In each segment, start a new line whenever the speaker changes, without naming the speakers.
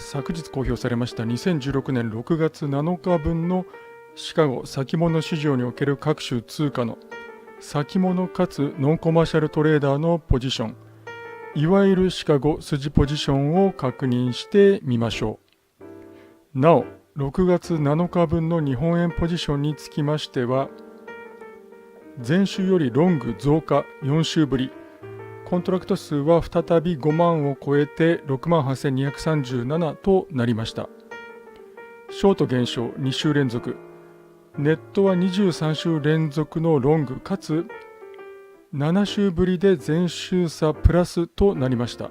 昨日公表されました2016年6月7日分のシカゴ先物市場における各種通貨の先物かつノンコマーシャルトレーダーのポジション、いわゆるシカゴ筋ポジションを確認してみましょう。なお、6月7日分の日本円ポジションにつきましては、前週よりロング増加4週ぶり、コントラクト数は再び5万を超えて68,237となりました。ショート減少2週連続、ネットは23週連続のロングかつ7週ぶりで前週差プラスとなりました。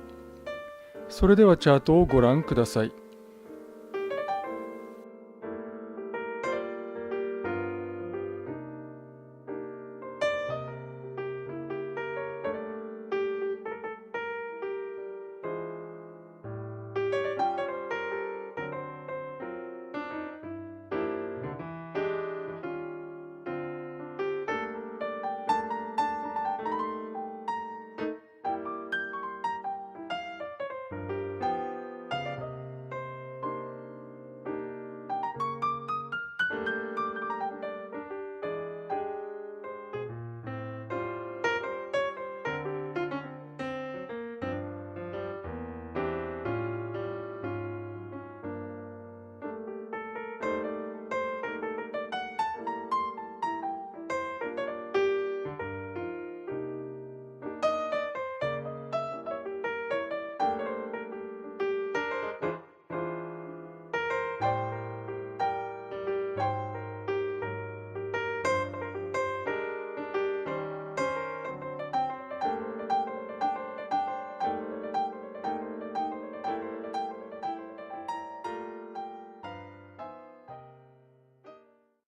それではチャートをご覧ください。